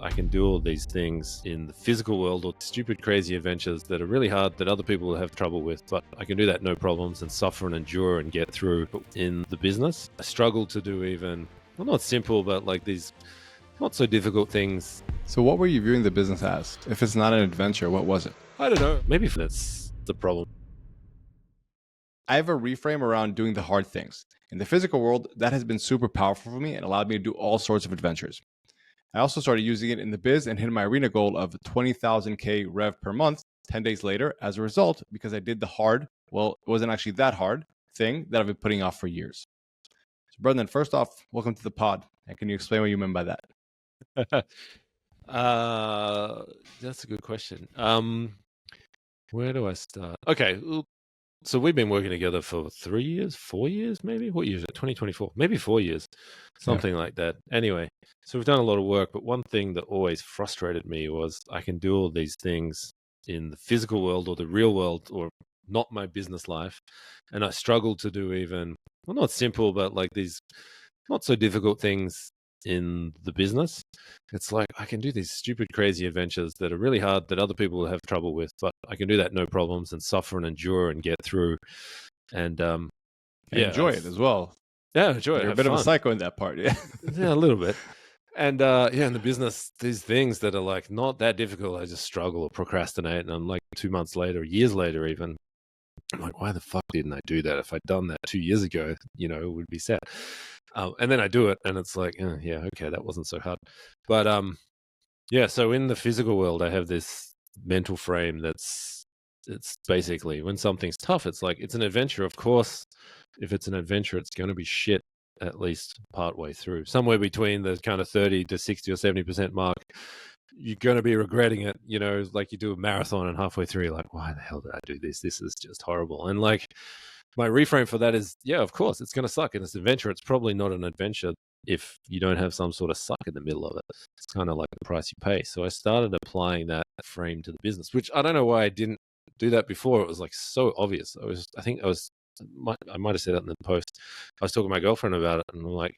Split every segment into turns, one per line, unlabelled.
I can do all these things in the physical world, or stupid, crazy adventures that are really hard that other people have trouble with, but I can do that no problems and suffer and endure and get through. But in the business, I struggle to do even, well, not simple, but like these not so difficult things.
So what were you viewing the business as? If it's not an adventure, what was it?
I don't know. Maybe that's the problem.
I have a reframe around doing the hard things. In the physical world, that has been super powerful for me and allowed me to do all sorts of adventures. I also started using it in the biz and hit my arena goal of 20,000K rev per month 10 days later as a result, because I did the hard, well, it wasn't actually that hard thing that I've been putting off for years. So Brendan, first off, welcome to the pod. And can you explain what you meant by that?
That's a good question. Where do I start? Okay. So we've been working together for 3 years, 4 years, maybe? What year is it? 2024, maybe 4 years, something like that. Anyway, so we've done a lot of work, but one thing that always frustrated me was I can do all these things in the physical world or the real world or not my business life. And I struggle to do even, well, not simple, but like these not so difficult things in the business. It's like I can do these stupid, crazy adventures that are really hard that other people have trouble with, but I can do that no problems and suffer and endure and get through. And
Enjoy it as well.
Yeah, enjoy it.
You're
have
a bit
fun.
of a psycho in that part, yeah.
Yeah, a little bit. And in the business, these things that are like not that difficult, I just struggle or procrastinate. And I'm like 2 months later, years later even, I'm like, why the fuck didn't I do that? If I'd done that 2 years ago, it would be set. And then I do it, and it's like, yeah, okay, that wasn't so hard. But so in the physical world, I have this mental frame it's basically when something's tough, it's like it's an adventure. Of course, if it's an adventure, it's going to be shit at least part way through, somewhere between the kind of 30 to 60 or 70% mark. You're going to be regretting it, like you do a marathon and halfway through, you're like, why the hell did I do this? This is just horrible. And like my reframe for that is, yeah, of course, it's going to suck. And it's an adventure. It's probably not an adventure if you don't have some sort of suck in the middle of it. It's kind of like the price you pay. So I started applying that frame to the business, which I don't know why I didn't do that before. It was like so obvious. I might have said that in the post. I was talking to my girlfriend about it, and I'm like,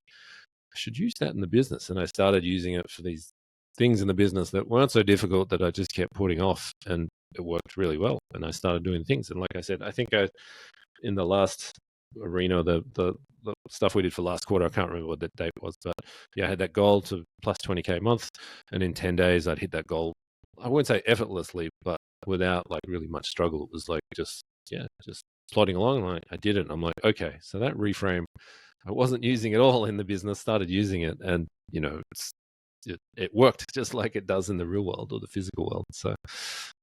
I should use that in the business. And I started using it for these things in the business that weren't so difficult that I just kept putting off, and it worked really well. And I started doing things. And like I said, I think in the last arena, the stuff we did for last quarter, I can't remember what that date was, but yeah, I had that goal to plus 20K a month. And in 10 days, I'd hit that goal. I wouldn't say effortlessly, but without like really much struggle. It was like just plodding along. And I did it. And I'm like, okay, so that reframe, I wasn't using it all in the business, started using it. And, it worked just like it does in the real world or the physical world. So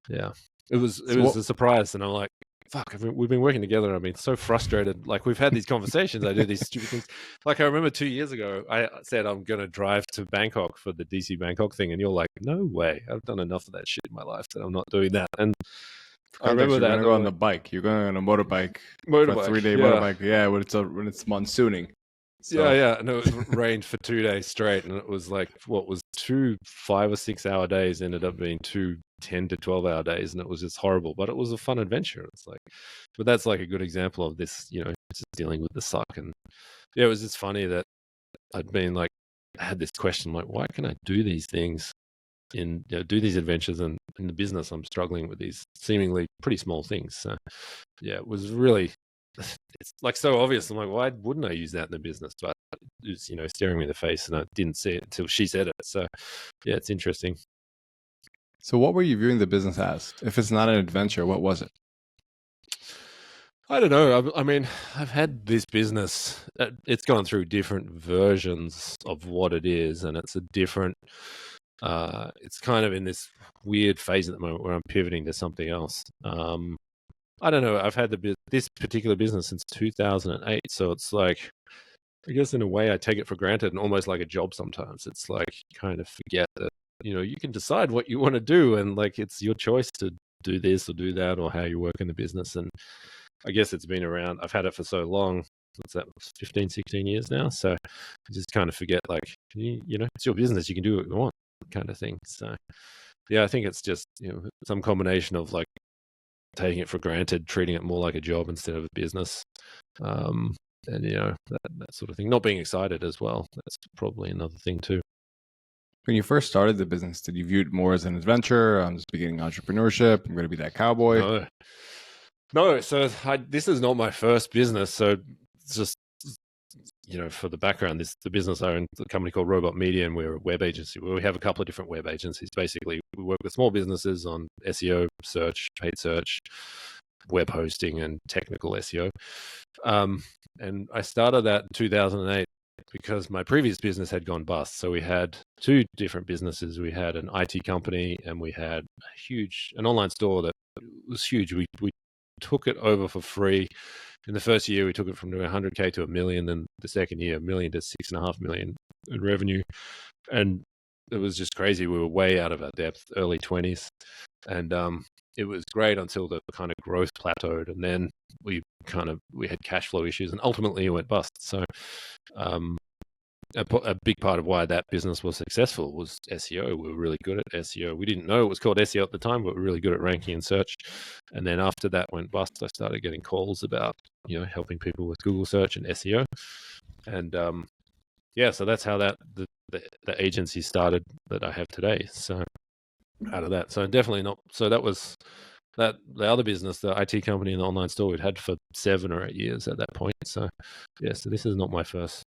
yeah, it was a surprise. And I'm like, fuck, we've been working together and I've been so frustrated. Like we've had these conversations. I do these stupid things. Like I remember 2 years ago, I said I'm going to drive to Bangkok for the DC Bangkok thing. And you're like, no way. I've done enough of that shit in my life that I'm not doing that. And I remember that.
You're going to go on the bike. You're going on a morbike. A 3-day motorbike. Yeah, when it's monsooning.
So. Yeah. And it rained for 2 days straight. And it was like, what was 2 5 or 6 hour days ended up being 2 10 to 12 hour days. And it was just horrible, but it was a fun adventure. It's like, but that's like a good example of this, just dealing with the suck. And yeah, it was just funny that I'd been like, I had this question, like, why can I do these things do these adventures, and in the business, I'm struggling with these seemingly pretty small things. So yeah, it was really, it's like so obvious. I'm like, why wouldn't I use that in the business? But it was, staring me in the face, and I didn't see it until she said it. So yeah, it's interesting.
So what were you viewing the business as? If it's not an adventure, what was it?
I don't know. I mean, I've had this business. It's gone through different versions of what it is, and it's a different. It's kind of in this weird phase at the moment where I'm pivoting to something else. I don't know. I've had this particular business since 2008, so it's like, I guess in a way I take it for granted and almost like a job sometimes. It's like you kind of forget that, you can decide what you want to do, and like it's your choice to do this or do that or how you work in the business. And I guess it's been around. I've had it for so long. What's that, 15, 16 years now? So I just kind of forget, like, it's your business. You can do what you want, kind of thing. So yeah, I think it's just, some combination of like taking it for granted, treating it more like a job instead of a business. And that sort of thing. Not being excited as well. That's probably another thing too.
When you first started the business, did you view it more as an adventure? I'm just beginning entrepreneurship. I'm going to be that cowboy.
No. So this is not my first business. So it's just, for the background, the business I own, a company called Robot Media, and we're a web agency where we have a couple of different web agencies. Basically, we work with small businesses on SEO, search, paid search, web hosting, and technical SEO. And I started that in 2008 because my previous business had gone bust. So we had two different businesses. We had an IT company and we had an online store that was huge. We took it over for free. In the first year, we took it from doing 100K to $1 million. Then the second year, $1 million to $6.5 million in revenue. And it was just crazy. We were way out of our depth, early 20s. And it was great until the kind of growth plateaued. And then we had cash flow issues and ultimately it went bust. So a big part of why that business was successful was SEO. We were really good at SEO. We didn't know it was called SEO at the time, but we were really good at ranking and search. And then after that went bust, I started getting calls about, helping people with Google search and SEO. And so that's how the agency started that I have today. So out of that. So definitely not. So that was the other business, the IT company and the online store, we'd had for 7 or 8 years at that point. So so this is not my first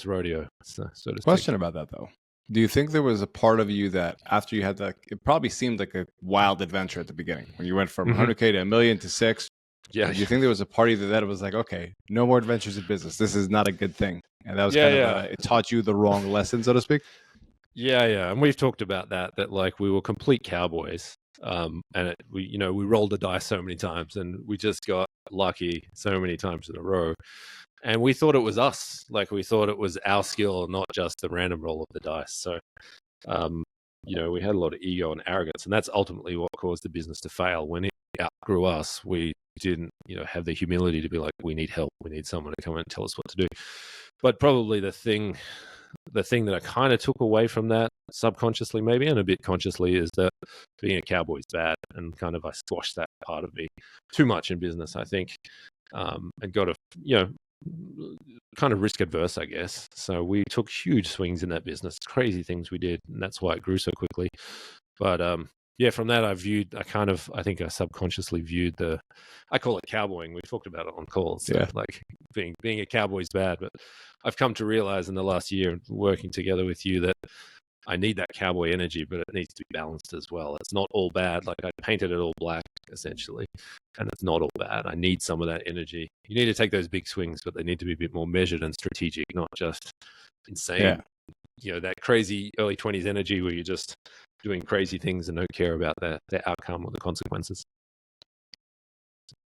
rodeo. So to
Question about that though. Do you think there was a part of you that after you had that, it probably seemed like a wild adventure at the beginning when you went from 100K to $1 million to 6?
Yeah.
Do you think there was a part of you that was like, okay, no more adventures in business. This is not a good thing. And that was it taught you the wrong lesson, so to speak?
Yeah. And we've talked about that like we were complete cowboys. And we rolled the dice so many times and we just got lucky so many times in a row. And we thought it was us. Like we thought it was our skill, not just the random roll of the dice. So, we had a lot of ego and arrogance, and that's ultimately what caused the business to fail. When it outgrew us, we didn't, have the humility to be like, we need help. We need someone to come and tell us what to do. But probably the thing that I kind of took away from that subconsciously, maybe, and a bit consciously, is that being a cowboy is bad, and kind of I squashed that part of me too much in business, I think, and got kind of risk adverse, I guess. So we took huge swings in that business, crazy things we did, and that's why it grew so quickly. But from that I think I subconsciously viewed I call it cowboying. We've talked about it on calls. So like being a cowboy is bad, but I've come to realize in the last year working together with you that I need that cowboy energy, but it needs to be balanced as well. It's not all bad. Like I painted it all black essentially, and it's not all bad. I need some of that energy. You need to take those big swings, but they need to be a bit more measured and strategic, not just insane. That crazy early 20s energy where you're just doing crazy things and don't care about the outcome or the consequences.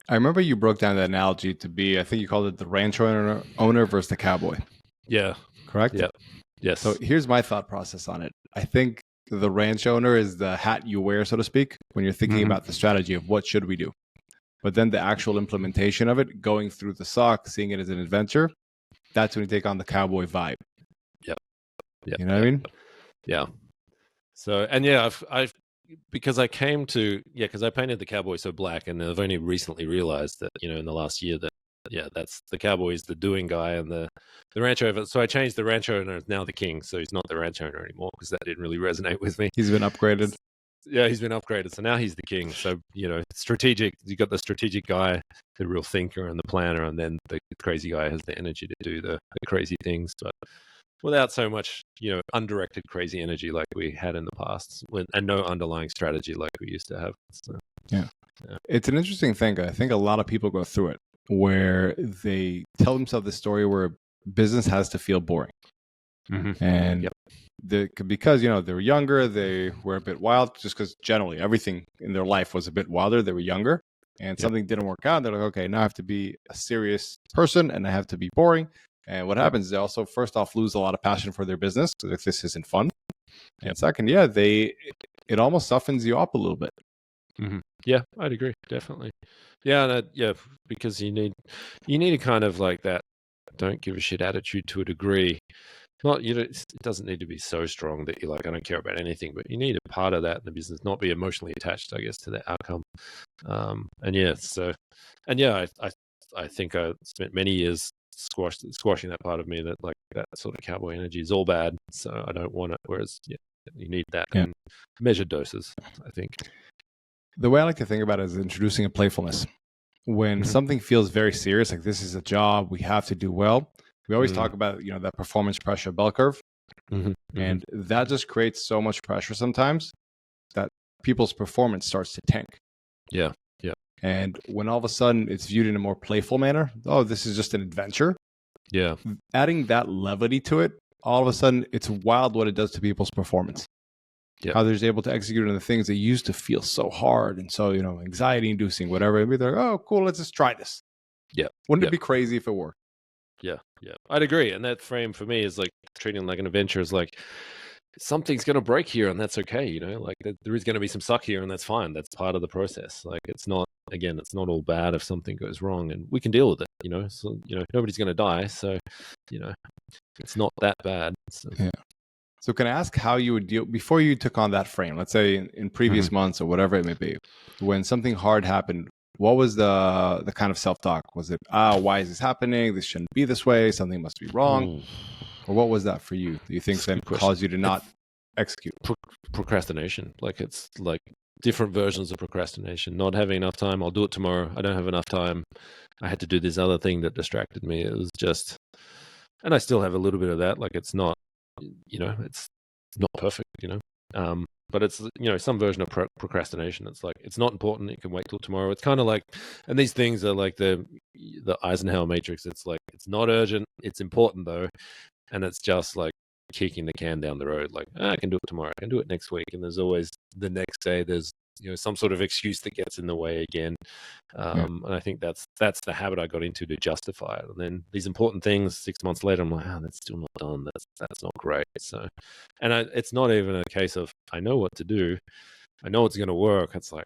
I remember you broke down that analogy to be, I think you called it the ranch owner versus the cowboy.
Yeah.
Correct?
Yeah. Yes.
So here's my thought process on it. I think the ranch owner is the hat you wear, so to speak, when you're thinking about the strategy of what should we do. But then the actual implementation of it, going through the sock, seeing it as an adventure, that's when you take on the cowboy vibe.
Yep.
You know what I mean?
Yeah. So, and I've because I came to, because I painted the cowboy so black, and I've only recently realized that, in the last year that, that's the cowboy is the doing guy and the ranch owner. So I changed the ranch owner, now the king. So he's not the ranch owner anymore because that didn't really resonate with me.
He's been upgraded.
Yeah, he's been upgraded. So now he's the king. So, strategic, you got the strategic guy, the real thinker and the planner, and then the crazy guy has the energy to do the crazy things, but without so much, undirected crazy energy like we had in the past, and no underlying strategy like we used to have. So,
yeah. It's an interesting thing. I think a lot of people go through it where they tell themselves the story where business has to feel boring. And because, they were younger, they were a bit wild, just because generally everything in their life was a bit wilder. They were younger and something didn't work out. They're like, okay, now I have to be a serious person and I have to be boring. And what happens is they also, first off, lose a lot of passion for their business because like, this isn't fun. And second, it almost softens you up a little bit.
Yeah, I'd agree, definitely. Yeah, because you need a kind of like that don't give a shit attitude to a degree. Not it doesn't need to be so strong that you're like, I don't care about anything, but you need a part of that in the business, not be emotionally attached, I guess, to the outcome. I think I spent many years squashing that part of me that like that sort of cowboy energy is all bad, so I don't want it. Whereas You need that
Yeah.
in measured doses, I think.
The way I like to think about it is introducing a playfulness. When something feels very serious, like this is a job, we have to do well. We always talk about, that performance pressure bell curve. And that just creates so much pressure sometimes that people's performance starts to tank.
Yeah.
And when all of a sudden it's viewed in a more playful manner, oh, this is just an adventure.
Yeah.
Adding that levity to it, all of a sudden it's wild what it does to people's performance.
Yeah.
How they're able to execute on the things that used to feel so hard and so, anxiety inducing, whatever. And be like, oh, cool, let's just try this.
Yeah.
Wouldn't it be crazy if it worked?
Yeah. I'd agree. And that frame for me is like treating it like an adventure is like something's going to break here and that's okay. Like there is going to be some suck here and that's fine. That's part of the process. Like it's not all bad if something goes wrong and we can deal with it, so, nobody's going to die. So, it's not that bad. So.
Yeah. So can I ask how you would deal before you took on that frame, let's say in previous months or whatever it may be, when something hard happened, what was the kind of self-talk? Was it, why is this happening? This shouldn't be this way. Something must be wrong. Or what was that for you? Do you think that caused you to not execute?
Procrastination. Like it's like different versions of procrastination. Not having enough time. I'll do it tomorrow. I don't have enough time. I had to do this other thing that distracted me. It was just, and I still have a little bit of that. Like it's not, it's not perfect, but it's, some version of procrastination. It's like, it's not important. It can wait till tomorrow. It's kind of like, and these things are like the Eisenhower matrix. It's like, it's not urgent. It's important though. And it's just like kicking the can down the road. Like, I can do it tomorrow. I can do it next week. And there's always the next day, there's, some sort of excuse that gets in the way again. And I think that's the habit I got into to justify it. And then these important things 6 months later, I'm like, that's still not done. That's not great. So, and it's not even a case of, I know what to do. I know it's going to work. It's like,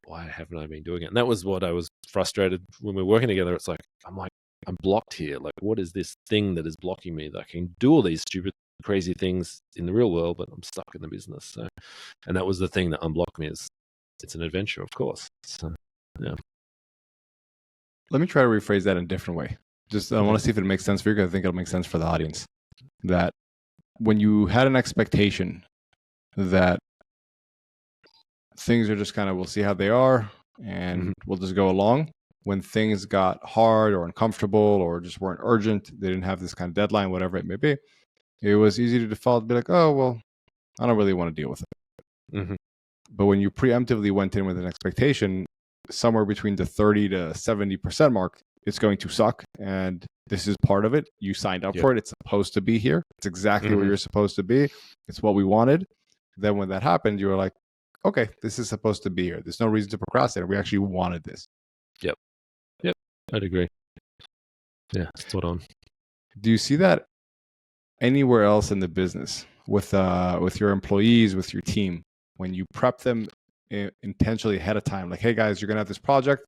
why haven't I been doing it? And that was what I was frustrated when we were working together. It's like, I'm blocked here. Like, what is this thing that is blocking me? That I can do all these stupid, crazy things in the real world, but I'm stuck in the business. So, and that was the thing that unblocked me. Is it's an adventure, of course. So, yeah.
Let me try to rephrase that in a different way. Just I want to see if it makes sense for you, because I think it'll make sense for the audience. That when you had an expectation that things are just kind of, we'll see how they are, and we'll just go along. When things got hard or uncomfortable or just weren't urgent, they didn't have this kind of deadline, whatever it may be, it was easy to default, be like, oh, well, I don't really want to deal with it. But when you preemptively went in with an expectation, somewhere between the 30 to 70% mark, it's going to suck. And this is part of it. You signed up for it. It's supposed to be here. It's exactly where you're supposed to be. It's what we wanted. Then when that happened, you were like, okay, this is supposed to be here. There's no reason to procrastinate. We actually wanted this.
Yep. I'd agree. Yeah, spot on.
Do you see that anywhere else in the business with your employees, with your team, when you prep them intentionally ahead of time? Like, hey guys, you're going to have this project,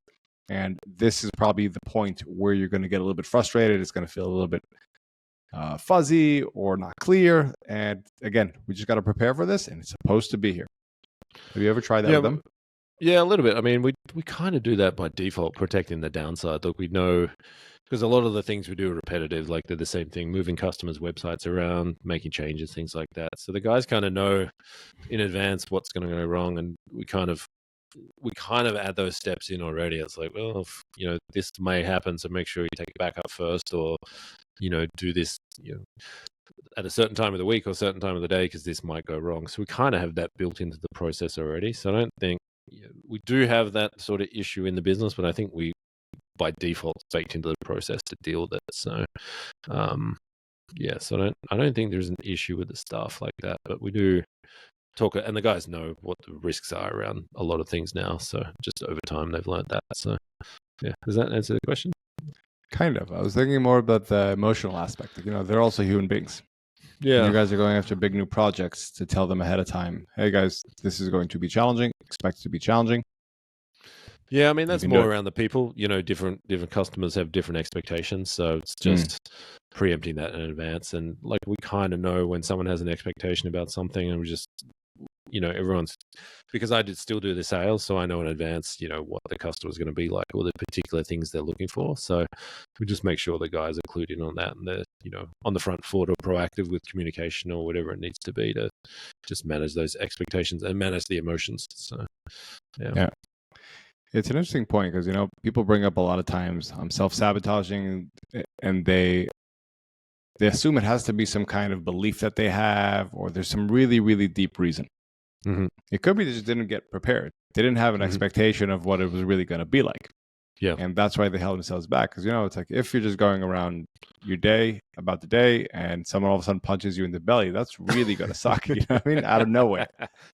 and this is probably the point where you're going to get a little bit frustrated. It's going to feel a little bit fuzzy or not clear. And again, we just got to prepare for this, and it's supposed to be here. Have you ever tried that with them?
Yeah, a little bit. I mean, we kind of do that by default, protecting the downside. Look, we know, because a lot of the things we do are repetitive, like they're the same thing, moving customers' websites around, making changes, things like that. So the guys kind of know in advance what's going to go wrong, and we kind of add those steps in already. It's like, well, this may happen, so make sure you take it back up first, or do this at a certain time of the week or certain time of the day, because this might go wrong. So we kind of have that built into the process already. So I don't think we do have that sort of issue in the business, but I think we by default baked into the process to deal with it. So so I don't think there's an issue with the stuff like that, but we do talk, and the guys know what the risks are around a lot of things now. So just over time they've learned that. So yeah, does that answer the question?
Kind of. I was thinking more about the emotional aspect. They're also human beings. Yeah. And you guys are going after big new projects, to tell them ahead of time, hey guys, this is going to be challenging. Expect it to be challenging.
Yeah, I mean, that's more around the people. Different customers have different expectations. So it's just preempting that in advance. And like, we kind of know when someone has an expectation about something, and we just, everyone's, because I still do the sales, so I know in advance, what the customer's going to be like, or the particular things they're looking for. So we just make sure the guys are clued in on that, and they're on the front foot or proactive with communication or whatever it needs to be to just manage those expectations and manage the emotions. So, yeah.
It's an interesting point because, people bring up a lot of times I'm self-sabotaging, and they assume it has to be some kind of belief that they have, or there's some really, really deep reason.
Mm-hmm.
It could be they just didn't get prepared. They didn't have an expectation of what it was really going to be like.
Yeah.
And that's why they held themselves back. Because, it's like if you're just going around your day about the day and someone all of a sudden punches you in the belly, that's really going to suck. You know what I mean? Out of nowhere.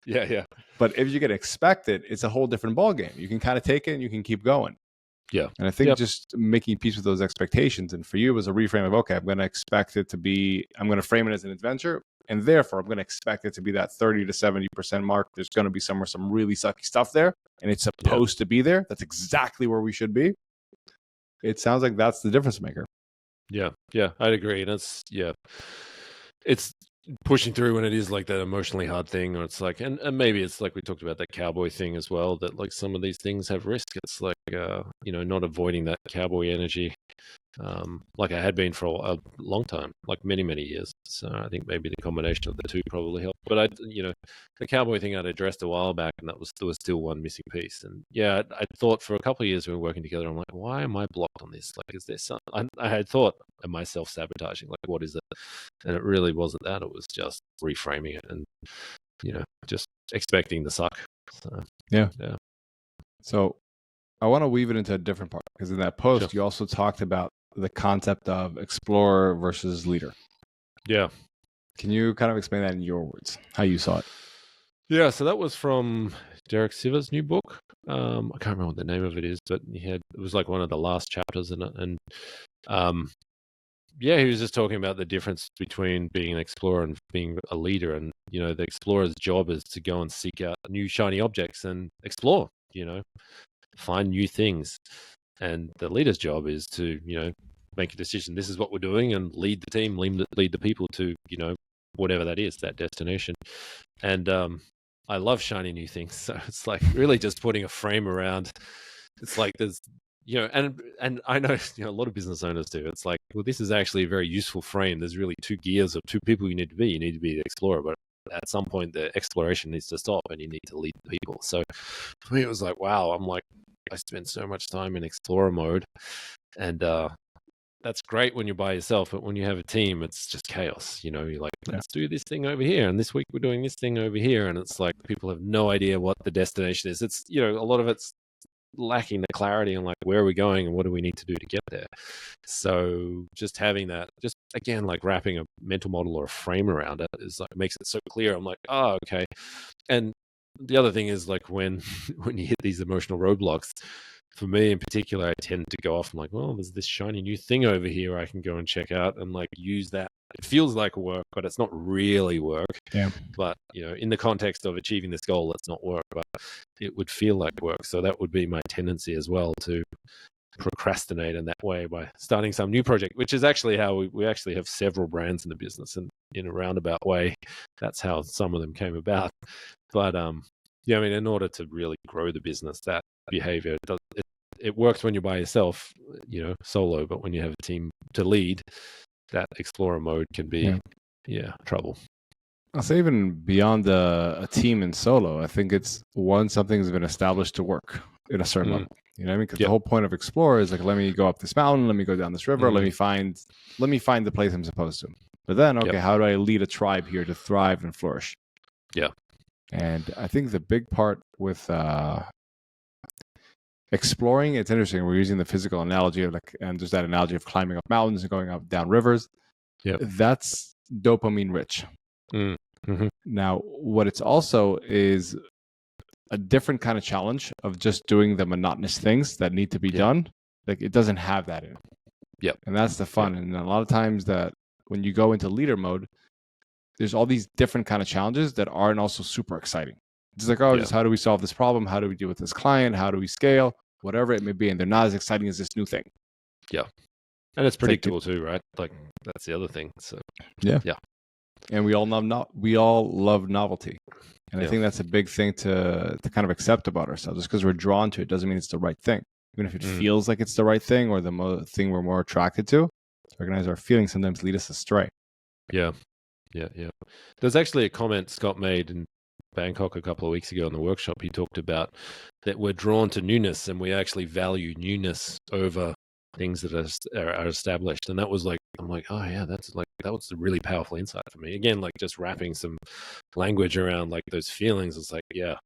Yeah.
But if you get expected, it's a whole different ballgame. You can kind of take it and you can keep going.
Yeah.
And I think just making peace with those expectations. And for you, it was a reframe of, okay, I'm going to frame it as an adventure. And therefore, I'm going to expect it to be that 30 to 70% mark. There's going to be some really sucky stuff there. And it's supposed to be there. That's exactly where we should be. It sounds like that's the difference maker.
Yeah, I'd agree. And it's pushing through when it is like that emotionally hard thing, or it's like, and maybe it's like we talked about that cowboy thing as well, that like some of these things have risk. It's like, not avoiding that cowboy energy, like I had been for a long time, like many, many years. So I think maybe the combination of the two probably helped. But the cowboy thing I'd addressed a while back, and there was still one missing piece. And yeah, I thought for a couple of years we were working together, I'm like, why am I blocked on this? Like, is there something? I had thought, am I self-sabotaging? Like, what is it? And it really wasn't that. It was just reframing it and, just expecting the suck. So,
yeah.
So
I want to weave it into a different part, because in that post, you also talked about the concept of explorer versus leader.
Yeah.
Can you kind of explain that in your words, how you saw it?
Yeah, so that was from Derek Sivers' new book. I can't remember what the name of it is, but it was like one of the last chapters in it. And he was just talking about the difference between being an explorer and being a leader. And, the explorer's job is to go and seek out new shiny objects and explore, find new things. And the leader's job is to, make a decision. This is what we're doing, and lead the team, lead the people to, whatever that is, that destination. And I love shiny new things. So it's like really just putting a frame around. It's like there's, and I know, a lot of business owners do. It's like, well, this is actually a very useful frame. There's really two gears of two people you need to be. You need to be the explorer, but at some point the exploration needs to stop and you need to lead the people. So for me, it was like, wow, I'm like, I spend so much time in explorer mode, and that's great when you're by yourself, but when you have a team, it's just chaos. You're like, let's do this thing over here, and this week we're doing this thing over here, and it's like people have no idea what the destination is. It's a lot of it's lacking the clarity on like where are we going and what do we need to do to get there. So just having that, just again, like wrapping a mental model or a frame around it is like makes it so clear. I'm like, oh, okay. And the other thing is like when you hit these emotional roadblocks, for me in particular, I tend to go off. I'm like, well, there's this shiny new thing over here I can go and check out and like use that. It feels like work, but it's not really work.
Yeah.
But, in the context of achieving this goal, it's not work, but it would feel like work. So that would be my tendency as well, to procrastinate in that way by starting some new project, which is actually how we actually have several brands in the business, and in a roundabout way, that's how some of them came about. But, in order to really grow the business, that behavior, it works when you're by yourself, solo, but when you have a team to lead, that explorer mode can be, trouble.
I'll say even beyond a team and solo, I think it's something's been established to work in a certain level. You know what I mean? Because the whole point of explorer is like, let me go up this mountain, let me go down this river, let me find the place I'm supposed to. But then, how do I lead a tribe here to thrive and flourish?
Yeah.
And I think the big part with exploring, it's interesting. We're using the physical analogy of and there's that analogy of climbing up mountains and going up down rivers.
Yeah,
that's dopamine rich. Now, what it's also is a different kind of challenge of just doing the monotonous things that need to be done. Like it doesn't have that in it.
Yep.
And that's the fun. And a lot of times that when you go into leader mode, there's all these different kind of challenges that aren't also super exciting. It's like, just how do we solve this problem? How do we deal with this client? How do we scale? Whatever it may be. And they're not as exciting as this new thing.
Yeah. And it's predictable too, right? Like that's the other thing. So
yeah. And we all love novelty. And I think that's a big thing to kind of accept about ourselves. Just because we're drawn to it doesn't mean it's the right thing. Even if it feels like it's the right thing or the thing we're more attracted to, recognize our feelings sometimes lead us astray.
Yeah. There's actually a comment Scott made in Bangkok a couple of weeks ago in the workshop. He talked about that we're drawn to newness and we actually value newness over things that are established. And that was like, I'm like, oh yeah, that was a really powerful insight for me. Again, like just wrapping some language around like those feelings. It's like, yeah,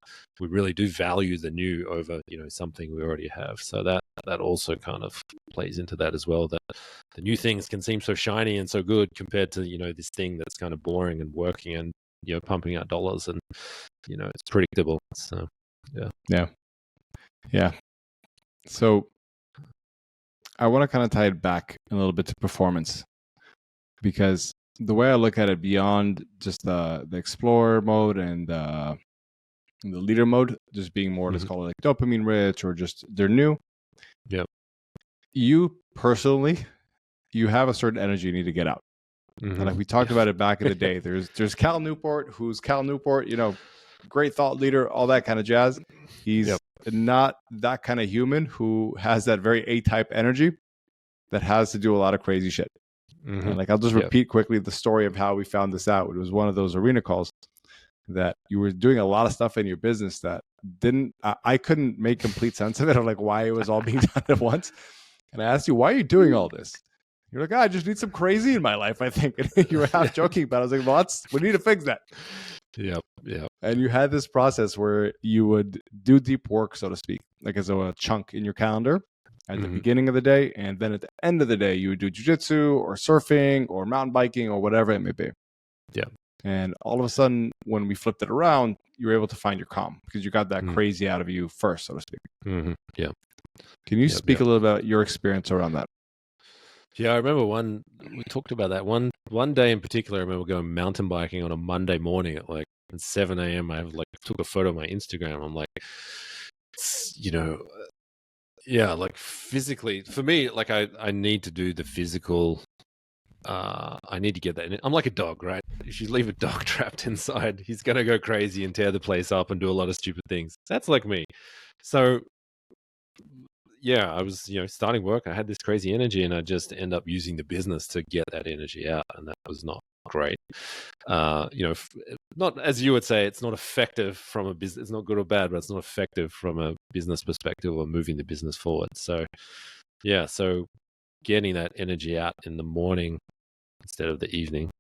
we really do value the new over, something we already have. So that also kind of plays into that as well, that the new things can seem so shiny and so good compared to, this thing that's kind of boring and working and, pumping out dollars and, it's predictable. So, yeah.
Yeah. So I want to kind of tie it back a little bit to performance, because the way I look at it beyond just the explorer mode and the leader mode, just being more, let's call it like dopamine rich or just they're new.
Yep.
You personally, you have a certain energy you need to get out. And like we talked about it back in the day, there's Cal Newport, who's Cal Newport, great thought leader, all that kind of jazz. He's not that kind of human who has that very A-type energy that has to do a lot of crazy shit. And like I'll just repeat quickly the story of how we found this out. It was one of those arena calls that you were doing a lot of stuff in your business that I couldn't make complete sense of it, of like why it was all being done at once. And I asked you, why are you doing all this? You're like, I just need some crazy in my life, I think. And you were half joking, but I was like, well, we need to fix that.
Yep.
And you had this process where you would do deep work, so to speak, like as a chunk in your calendar at the beginning of the day. And then at the end of the day, you would do jujitsu or surfing or mountain biking or whatever it may be.
Yeah.
And all of a sudden, when we flipped it around, you were able to find your calm because you got that crazy out of you first, so to speak.
Yeah.
Can you speak a little about your experience around that?
Yeah, I remember we talked about that one day in particular. I remember going mountain biking on a Monday morning at like 7 a.m. I took a photo of my Instagram. I'm like, like physically for me, like I need to do the physical. I need to get that in. I'm like a dog, right? If you leave a dog trapped inside, he's going to go crazy and tear the place up and do a lot of stupid things. That's like me. So yeah, I was, starting work. I had this crazy energy and I just end up using the business to get that energy out. And that was not great. Not, as you would say, it's not effective from a business. It's not good or bad, but it's not effective from a business perspective or moving the business forward. So yeah, so getting that energy out in the morning instead of the evening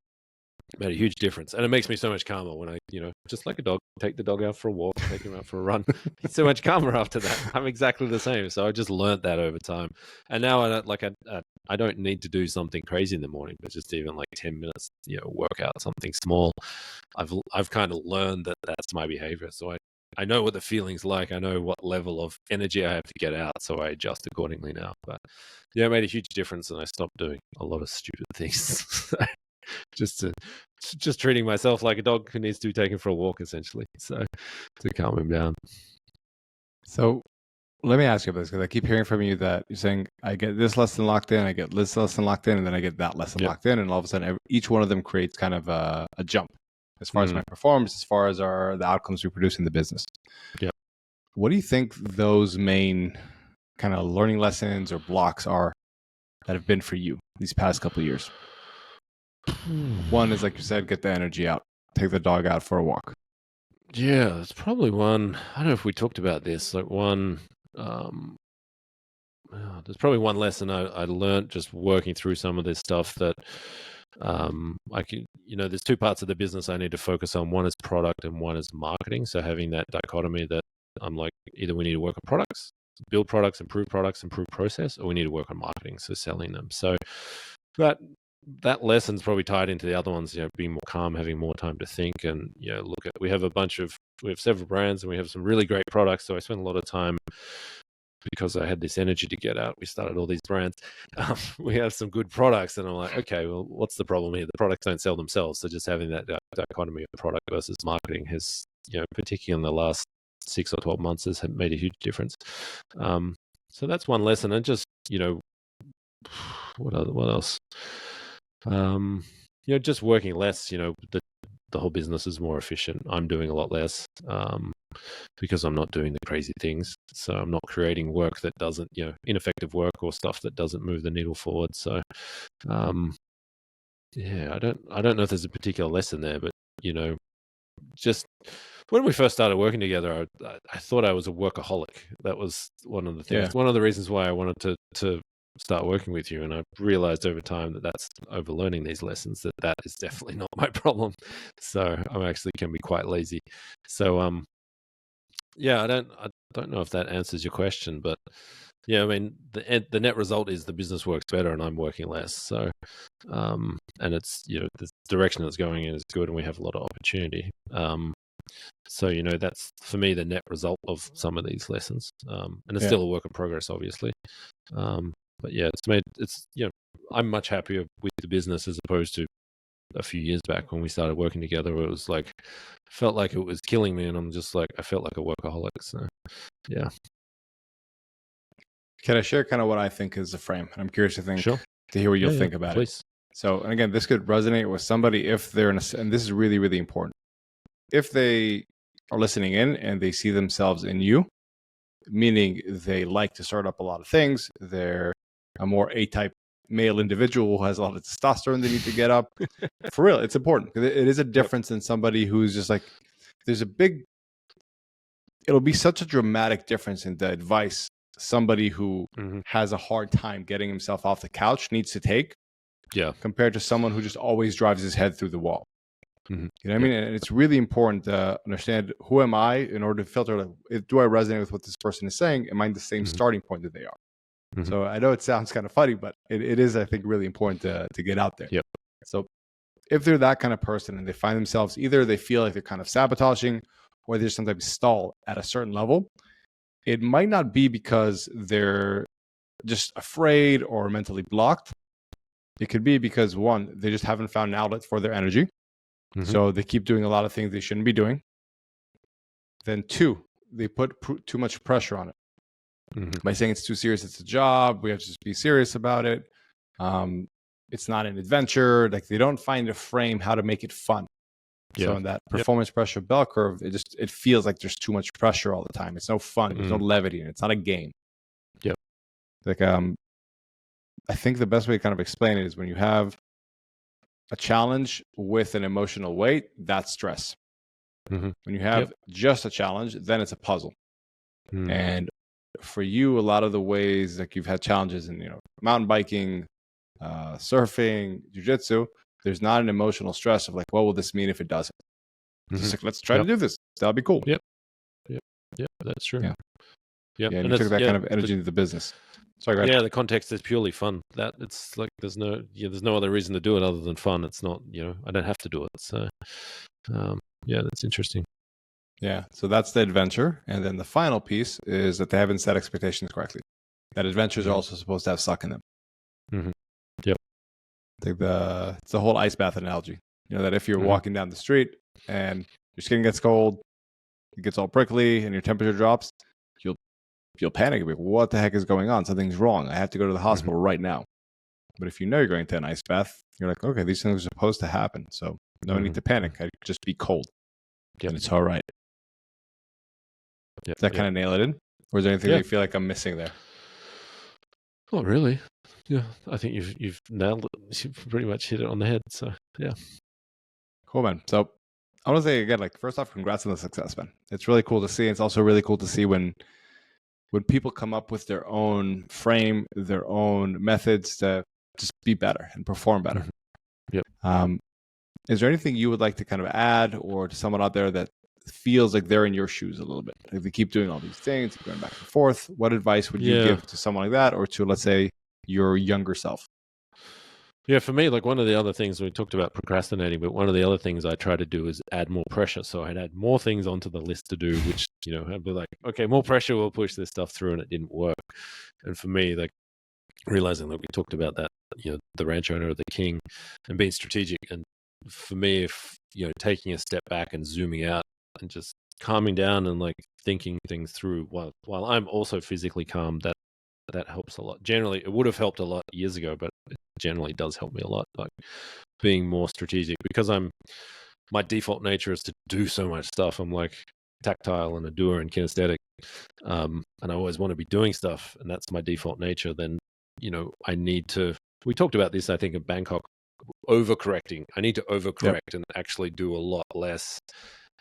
made a huge difference. And it makes me so much calmer when I, just like a dog, take the dog out for a walk, take him out for a run. He's so much calmer after that. I'm exactly the same. So I just learned that over time. And now I don't need to do something crazy in the morning, but just even like 10 minutes, work out something small. I've kind of learned that that's my behavior. So I know what the feeling's like. I know what level of energy I have to get out. So I adjust accordingly now. But yeah, it made a huge difference. And I stopped doing a lot of stupid things. just treating myself like a dog who needs to be taken for a walk, essentially. So to calm him down.
So let me ask you this, because I keep hearing from you that you're saying I get this lesson locked in, I get this lesson locked in, and then I get that lesson locked in, and all of a sudden each one of them creates kind of a jump as far as my performance, as far as the outcomes we produce in the business.
Yeah.
What do you think those main kind of learning lessons or blocks are that have been for you these past couple of years? One is, like you said, get the energy out, take the dog out for a walk.
Yeah, it's probably one. I don't know if we talked about this. Like one, there's probably one lesson I learned just working through some of this stuff that I can, there's two parts of the business I need to focus on. One is product and one is marketing. So having that dichotomy that I'm like, either we need to work on products, build products, improve process, or we need to work on marketing, so selling them. So that lesson's probably tied into the other ones, being more calm, having more time to think, and we have several brands and we have some really great products. So I spend a lot of time, because I had this energy to get out. We started all these brands. We have some good products, and I'm like, okay, well, what's the problem here? The products don't sell themselves. So just having that dichotomy of product versus marketing has, particularly in the last 6 or 12 months, has made a huge difference. So that's one lesson. And just, what else? Just working less, the whole business is more efficient. I'm doing a lot less because I'm not doing the crazy things. So I'm not creating work that doesn't, ineffective work or stuff that doesn't move the needle forward. So, yeah, I don't know if there's a particular lesson there, but just when we first started working together, I thought I was a workaholic. That was one of the things.
Yeah.
One of the reasons why I wanted to start working with you, and I realized over time that that's over learning these lessons, that is definitely not my problem. So I actually can be quite lazy. So yeah, I don't know if that answers your question, but yeah, I mean the net result is the business works better and I'm working less. So and it's the direction it's going in is good and we have a lot of opportunity. So that's for me the net result of some of these lessons, and it's still a work in progress, obviously. But yeah, I'm much happier with the business as opposed to a few years back when we started working together. Where it was like felt like it was killing me, and I'm just like I felt like a workaholic. So yeah.
Can I share kind of what I think is a frame? I'm curious
Sure.
to hear what you'll think about
please.
it. So, and again, this could resonate with somebody if they're and this is really, really important. If they are listening in and they see themselves in you, meaning they like to start up a lot of things, they're a more A-type male individual who has a lot of testosterone they need to get up. For real, it's important because it is a difference in somebody who's just like, it'll be such a dramatic difference in the advice somebody who has a hard time getting himself off the couch needs to take, compared to someone who just always drives his head through the wall. You know what I mean? And it's really important to understand, who am I in order to filter, do I resonate with what this person is saying? Am I in the same starting point that they are? So I know it sounds kind of funny, but it is, I think, really important to get out there. So if they're that kind of person and they find themselves, either they feel like they're kind of sabotaging or they're sometimes stall at a certain level, it might not be because they're just afraid or mentally blocked. It could be because, one, they just haven't found an outlet for their energy. So they keep doing a lot of things they shouldn't be doing. Then two, they put too much pressure on it by saying it's too serious. It's a job. We have to just be serious about it. It's not an adventure. Like, they don't find a frame how to make it fun. So in that performance pressure bell curve, it feels like there's too much pressure all the time. It's no fun. There's no levity, and it's not a game. Like, I think the best way to kind of explain it is when you have a challenge with an emotional weight, that's stress. When you have just a challenge, then it's a puzzle. And for you, a lot of the ways, like, you've had challenges in mountain biking, surfing, jiu-jitsu, there's not an emotional stress of like, what will this mean if it doesn't? Just like, let's try to do this. That'll be cool.
Yep, that's true.
And you took that kind of energy into the business. Sorry, go ahead.
Yeah, the context is purely fun. That it's like there's no other reason to do it other than fun. It's not, I don't have to do it. So that's interesting.
Yeah, so that's the adventure. And then the final piece is that they haven't set expectations correctly. That adventures are also supposed to have suck in them. Like it's the whole ice bath analogy. That if you're walking down the street and your skin gets cold, it gets all prickly, and your temperature drops, you'll panic and be like, what the heck is going on? Something's wrong. I have to go to the hospital right now. But if you know you're going to an ice bath, you're like, okay, these things are supposed to happen. So no need to panic. I just be cold. And it's all right. Does that kind of nail it in? Or is there anything that you feel like I'm missing there?
Not really. Yeah, I think you've nailed it. You've pretty much hit it on the head. So yeah.
Cool, man. So I want to say again, like, first off, congrats on the success, man. It's really cool to see. It's also really cool to see when people come up with their own frame, their own methods to just be better and perform better. Is there anything you would like to kind of add, or to someone out there that feels like they're in your shoes a little bit? Like, they keep doing all these things, going back and forth. What advice would you give to someone like that, or to, let's say, your younger self?
Yeah, for me, like, one of the other things, we talked about procrastinating, but one of the other things I try to do is add more pressure. So I'd add more things onto the list to do, which, I'd be like, okay, more pressure, we'll push this stuff through, and it didn't work. And for me, like, realizing that we talked about that, the ranch owner or the king, and being strategic. And for me, if, taking a step back and zooming out and just calming down and like thinking things through while I'm also physically calm, that helps a lot. Generally, it would have helped a lot years ago, but it generally does help me a lot, like being more strategic, because I'm my default nature is to do so much stuff. I'm like tactile and a doer and kinesthetic. And I always want to be doing stuff, and that's my default nature. Then, I need to, we talked about this, I think, in Bangkok, overcorrecting. I need to overcorrect and actually do a lot less.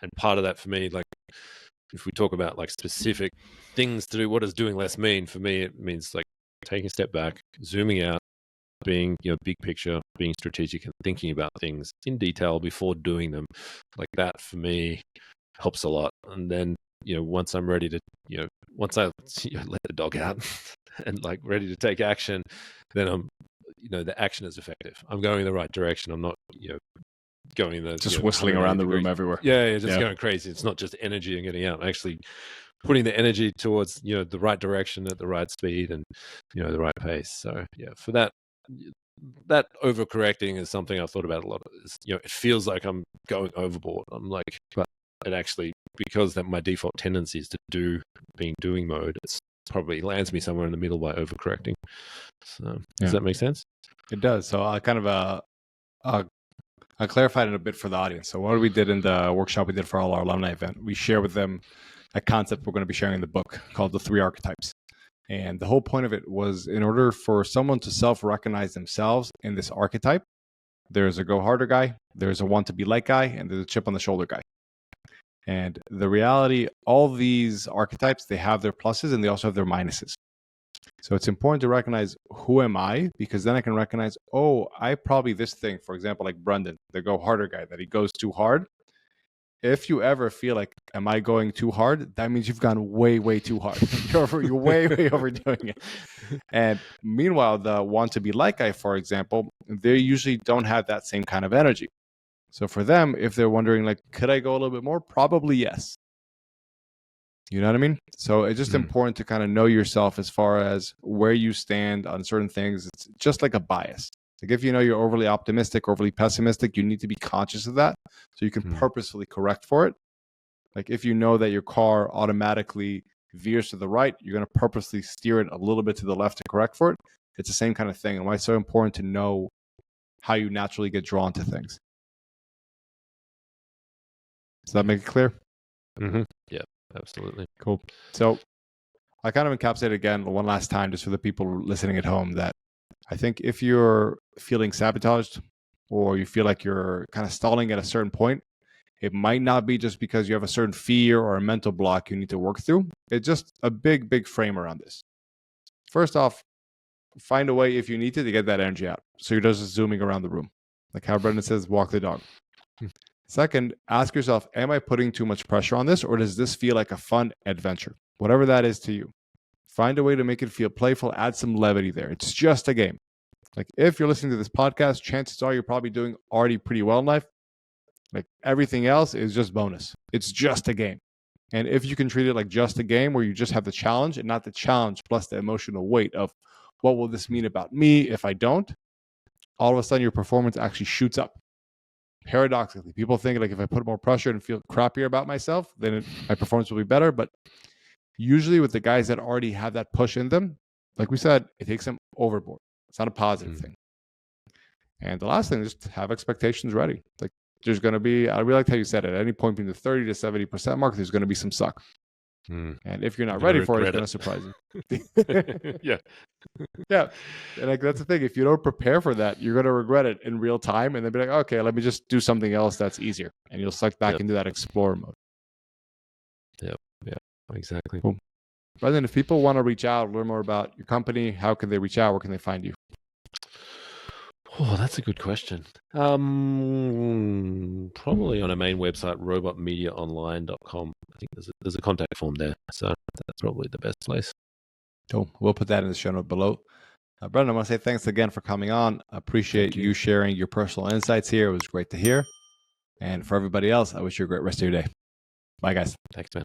And part of that for me, like, if we talk about like specific things to do, what does doing less mean? For me, it means like taking a step back, zooming out, being, big picture, being strategic and thinking about things in detail before doing them. Like that for me helps a lot. And then, once I'm ready to, once I let the dog out and like ready to take action, then I'm, the action is effective. I'm going in the right direction. I'm not, going the
just whistling around the room everywhere.
Yeah, just going crazy. It's not just energy and getting out. I'm actually putting the energy towards, the right direction at the right speed and, the right pace. So yeah, for that overcorrecting is something I've thought about a lot. It feels like I'm going overboard. I'm like, but it actually, because that my default tendency is to doing mode, it's probably lands me somewhere in the middle by overcorrecting. So does that make sense?
It does. So I kind of I clarified it a bit for the audience. So what we did in the workshop we did for all our alumni event, we share with them a concept we're going to be sharing in the book called the 3 archetypes. And the whole point of it was, in order for someone to self-recognize themselves in this archetype, there's a go harder guy, there's a want to be like guy, and there's a chip on the shoulder guy. And the reality, all these archetypes, they have their pluses and they also have their minuses. So it's important to recognize, who am I? Because then I can recognize, I probably this thing, for example, like Brendan, the go harder guy, that he goes too hard. If you ever feel like, am I going too hard? That means you've gone way, way too hard. You're way, way overdoing it. And meanwhile, the want to be like guy, for example, they usually don't have that same kind of energy. So for them, if they're wondering, like, could I go a little bit more? Probably yes. You know what I mean? So it's just important to kind of know yourself as far as where you stand on certain things. It's just like a bias. Like if you know you're overly optimistic, overly pessimistic, you need to be conscious of that so you can purposefully correct for it. Like if you know that your car automatically veers to the right, you're going to purposely steer it a little bit to the left to correct for it. It's the same kind of thing. And why it's so important to know how you naturally get drawn to things. Does that make it clear?
Mm-hmm. Yeah, absolutely.
Cool. So I kind of encapsulate again one last time, just for the people listening at home, that I think if you're feeling sabotaged or you feel like you're kind of stalling at a certain point, it might not be just because you have a certain fear or a mental block you need to work through. It's just a big, big frame around this. First off, find a way, if you need to get that energy out. So you're just zooming around the room. Like how Brendan says, walk the dog. Second, ask yourself, am I putting too much pressure on this, or does this feel like a fun adventure? Whatever that is to you. Find a way to make it feel playful, add some levity there. It's just a game. Like if you're listening to this podcast, chances are you're probably doing already pretty well in life. Like everything else is just bonus. It's just a game. And if you can treat it like just a game where you just have the challenge and not the challenge plus the emotional weight of what will this mean about me if I don't, all of a sudden your performance actually shoots up. Paradoxically, people think like if I put more pressure and feel crappier about myself, then my performance will be better. But usually with the guys that already have that push in them, like we said, it takes them overboard. It's not a positive thing. And the last thing is just have expectations ready. Like there's going to be, I really liked how you said it, at any point between the 30 to 70% mark, there's going to be some suck. And if you're not ready for it, it's going to surprise you.
Yeah.
And like that's the thing. If you don't prepare for that, you're going to regret it in real time and then be like, okay, let me just do something else that's easier. And you'll suck back into that explorer mode.
Yeah, exactly.
Cool. Brendan, if people want to reach out, learn more about your company, how can they reach out? Where can they find you?
Oh, that's a good question. Probably on our main website, robotmediaonline.com. I think there's a contact form there. So that's probably the best place.
Cool. We'll put that in the show note below. Brendan, I want to say thanks again for coming on. I appreciate you sharing your personal insights here. It was great to hear. And for everybody else, I wish you a great rest of your day. Bye, guys.
Thanks, man.